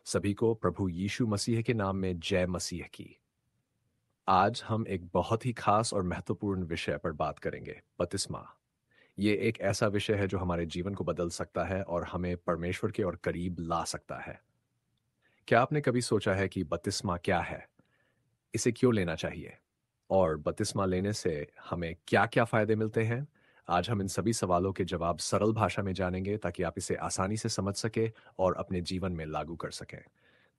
सभी को प्रभु यीशु मसीह के नाम में जय मसीह की। आज हम एक बहुत ही खास और महत्वपूर्ण विषय पर बात करेंगे, बपतिस्मा। ये एक ऐसा विषय है जो हमारे जीवन को बदल सकता है और हमें परमेश्वर के और करीब ला सकता है। क्या आपने कभी सोचा है कि बपतिस्मा क्या है, इसे क्यों लेना चाहिए और बपतिस्मा लेने से हमें क्या-क्या फायदे मिलते हैं? आज हम इन सभी सवालों के जवाब सरल भाषा में जानेंगे ताकि आप इसे आसानी से समझ सकें और अपने जीवन में लागू कर सकें।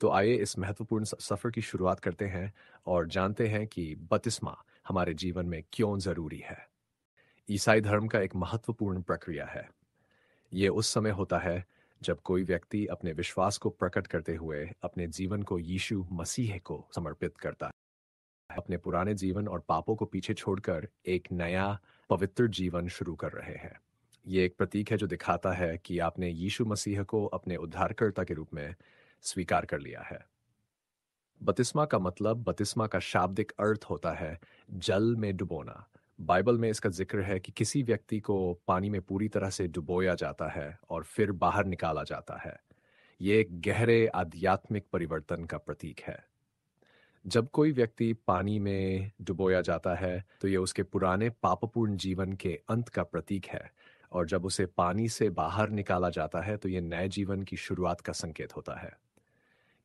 तो आइए इस महत्वपूर्ण सफर की शुरुआत करते हैं और जानते हैं कि बपतिस्मा हमारे जीवन में क्यों जरूरी है। ईसाई धर्म का एक महत्वपूर्ण प्रक्रिया है। ये उस समय होता है जब कोई व्यक्ति अपने विश्वास को प्रकट करते हुए अपने जीवन को यीशु मसीह को समर्पित करता है, अपने पुराने जीवन और पापों को पीछे छोड़कर एक नया पवित्र जीवन शुरू कर रहे हैं। ये एक प्रतीक है जो दिखाता है कि आपने यीशु मसीह को अपने उद्धारकर्ता के रूप में स्वीकार कर लिया है। बपतिस्मा का मतलब, बपतिस्मा का शाब्दिक अर्थ होता है जल में डुबोना। बाइबल में इसका जिक्र है कि किसी व्यक्ति को पानी में पूरी तरह से डुबोया जाता है और फिर बाहर निकाला जाता है। ये एक गहरे आध्यात्मिक परिवर्तन का प्रतीक है। जब कोई व्यक्ति पानी में डुबोया जाता है तो ये उसके पुराने पापपूर्ण जीवन के अंत का प्रतीक है, और जब उसे पानी से बाहर निकाला जाता है तो ये नए जीवन की शुरुआत का संकेत होता है।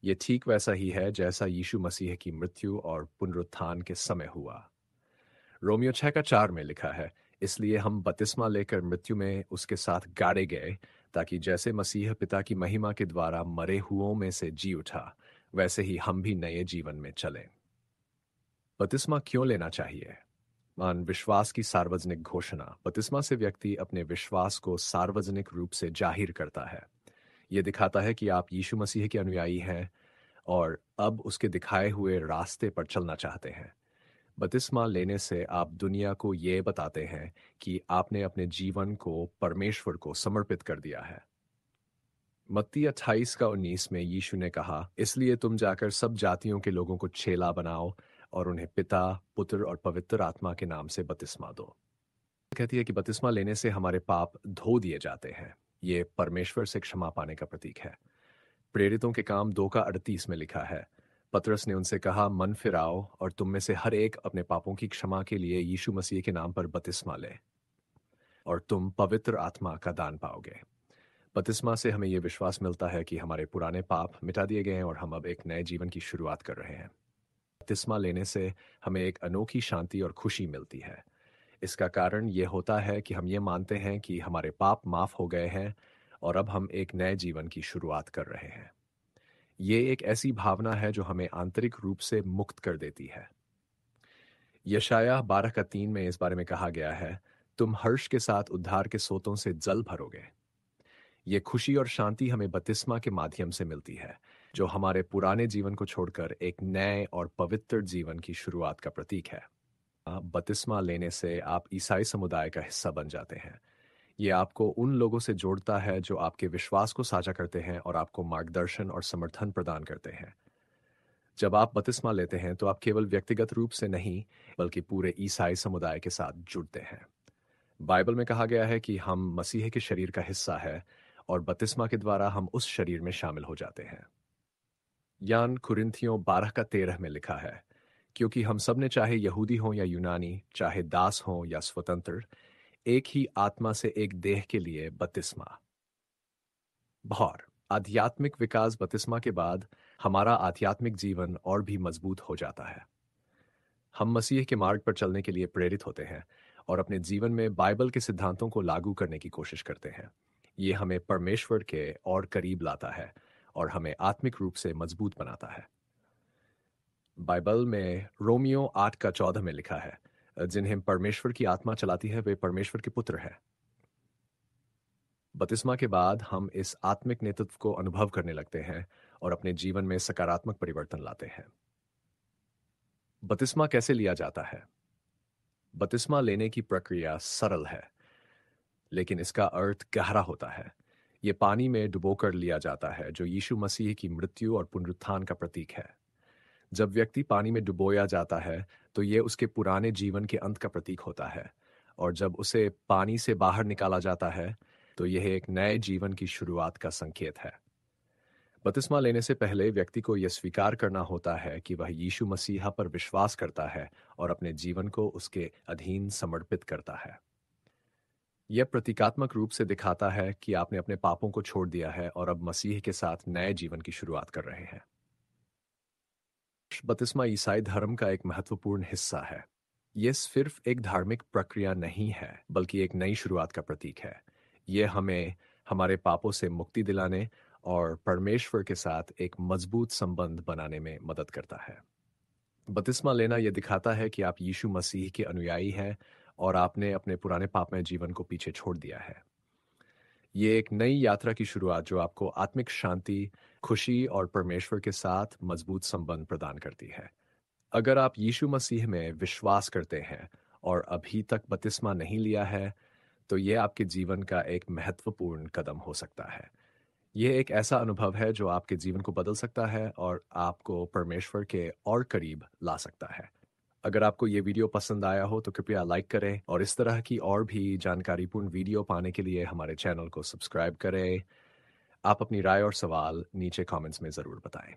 ये ठीक वैसा ही है जैसा यीशु मसीह की मृत्यु और पुनरुत्थान के समय हुआ। रोमियो 6:4 में लिखा है, इसलिए हम बपतिस्मा लेकर मृत्यु में उसके साथ गाड़े गए, ताकि जैसे मसीह पिता की महिमा के द्वारा मरे हुओं में से जी उठा, वैसे ही हम भी नए जीवन में चलें। बपतिस्मा क्यों लेना चाहिए? विश्वास की सार्वजनिक घोषणा। बपतिस्मा से व्यक्ति अपने विश्वास को सार्वजनिक रूप से जाहिर करता है। यह दिखाता है कि आप यीशु मसीह के अनुयायी हैं और अब उसके दिखाए हुए रास्ते पर चलना चाहते हैं। बपतिस्मा लेने से आप दुनिया को ये बताते हैं कि आपने अपने जीवन को परमेश्वर को समर्पित कर दिया है। मत्ती 28:19 में यीशु ने कहा, इसलिए तुम जाकर सब जातियों के लोगों को चेला बनाओ और उन्हें पिता, पुत्र और पवित्र आत्मा के नाम से बपतिस्मा दो। कहती है कि बपतिस्मा लेने से हमारे पाप धो दिए जाते हैं। ये परमेश्वर से क्षमा पाने का प्रतीक है। प्रेरितों के काम 2:38 में लिखा है, पतरस ने उनसे कहा, मन फिराओ और तुम में से हर एक अपने पापों की क्षमा के लिए यीशु मसीह के नाम पर बपतिस्मा ले और तुम पवित्र आत्मा का दान पाओगे। बपतिस्मा से हमें यह विश्वास मिलता है कि हमारे पुराने पाप मिटा दिए गए हैं और हम अब एक नए जीवन की शुरुआत कर रहे हैं। बपतिस्मा लेने से हमें एक अनोखी शांति और खुशी मिलती है। इसका कारण ये होता है कि हम ये मानते हैं कि हमारे पाप माफ हो गए हैं और अब हम एक नए जीवन की शुरुआत कर रहे हैं। ये एक ऐसी भावना है जो हमें आंतरिक रूप से मुक्त कर देती है। यशायाह 12:3 में इस बारे में कहा गया है, तुम हर्ष के साथ उद्धार के सोतों से जल भरोगे। ये खुशी और शांति हमें बपतिस्मा के माध्यम से मिलती है, जो हमारे पुराने जीवन को छोड़कर एक नए और पवित्र जीवन की शुरुआत का प्रतीक है। बपतिस्मा लेने से आप ईसाई समुदाय का हिस्सा बन जाते हैं। ये आपको उन लोगों से जोड़ता है जो आपके विश्वास को साझा करते हैं और आपको मार्गदर्शन और समर्थन प्रदान करते हैं। जब आप बपतिस्मा लेते हैं तो आप केवल व्यक्तिगत रूप से नहीं, बल्कि पूरे ईसाई समुदाय के साथ जुड़ते हैं। बाइबल में कहा गया है कि हम मसीह के शरीर का हिस्सा है और बपतिस्मा के द्वारा हम उस शरीर में शामिल हो जाते हैं। यान कुरिन्थियों 12:13 में लिखा है, क्योंकि हम सब ने, चाहे यहूदी हों या यूनानी, चाहे दास हों या स्वतंत्र, एक ही आत्मा से एक देह के लिए बपतिस्मा। भौर आध्यात्मिक विकास। बपतिस्मा के बाद हमारा आध्यात्मिक जीवन और भी मजबूत हो जाता है। हम मसीह के मार्ग पर चलने के लिए प्रेरित होते हैं और अपने जीवन में बाइबल के सिद्धांतों को लागू करने की कोशिश करते हैं। ये हमें परमेश्वर के और करीब लाता है और हमें आत्मिक रूप से मजबूत बनाता है। बाइबल में रोमियो 8:14 में लिखा है, जिन्हें परमेश्वर की आत्मा चलाती है वे परमेश्वर के पुत्र हैं। बपतिस्मा के बाद हम इस आत्मिक नेतृत्व को अनुभव करने लगते हैं और अपने जीवन में सकारात्मक परिवर्तन लाते हैं। बपतिस्मा कैसे लिया जाता है? बपतिस्मा लेने की प्रक्रिया सरल है, लेकिन इसका अर्थ गहरा होता है। ये पानी में डुबोकर लिया जाता है, जो यीशु मसीह की मृत्यु और पुनरुत्थान का प्रतीक है। जब व्यक्ति पानी में डुबोया जाता है, तो ये उसके पुराने जीवन के अंत का प्रतीक होता है, और जब उसे पानी से बाहर निकाला जाता है, तो यह एक नए जीवन की शुरुआत का संकेत है। बपतिस्मा लेने से पहले व्यक्ति को यह स्वीकार करना होता है कि वह यीशु मसीहा पर विश्वास करता है और अपने जीवन को उसके अधीन समर्पित करता है। यह प्रतीकात्मक रूप से दिखाता है कि आपने अपने पापों को छोड़ दिया है और अब मसीह के साथ नए जीवन की शुरुआत कर रहे हैं। बपतिस्मा ईसाई धर्म का एक महत्वपूर्ण हिस्सा है। यह सिर्फ एक धार्मिक प्रक्रिया नहीं है, बल्कि एक नई शुरुआत का प्रतीक है। यह हमें हमारे पापों से मुक्ति दिलाने और परमेश्वर के साथ एक मजबूत संबंध बनाने में मदद करता है। बपतिस्मा लेना यह दिखाता है कि आप यीशु मसीह के अनुयायी हैं और आपने अपने पुराने पापमय जीवन को पीछे छोड़ दिया है। ये एक नई यात्रा की शुरुआत जो आपको आत्मिक शांति, खुशी और परमेश्वर के साथ मजबूत संबंध प्रदान करती है। अगर आप यीशु मसीह में विश्वास करते हैं और अभी तक बपतिस्मा नहीं लिया है, तो यह आपके जीवन का एक महत्वपूर्ण कदम हो सकता है। यह एक ऐसा अनुभव है जो आपके जीवन को बदल सकता है और आपको परमेश्वर के और करीब ला सकता है। अगर आपको ये वीडियो पसंद आया हो तो कृपया लाइक करें और इस तरह की और भी जानकारीपूर्ण वीडियो पाने के लिए हमारे चैनल को सब्सक्राइब करें। आप अपनी राय और सवाल नीचे कमेंट्स में ज़रूर बताएं।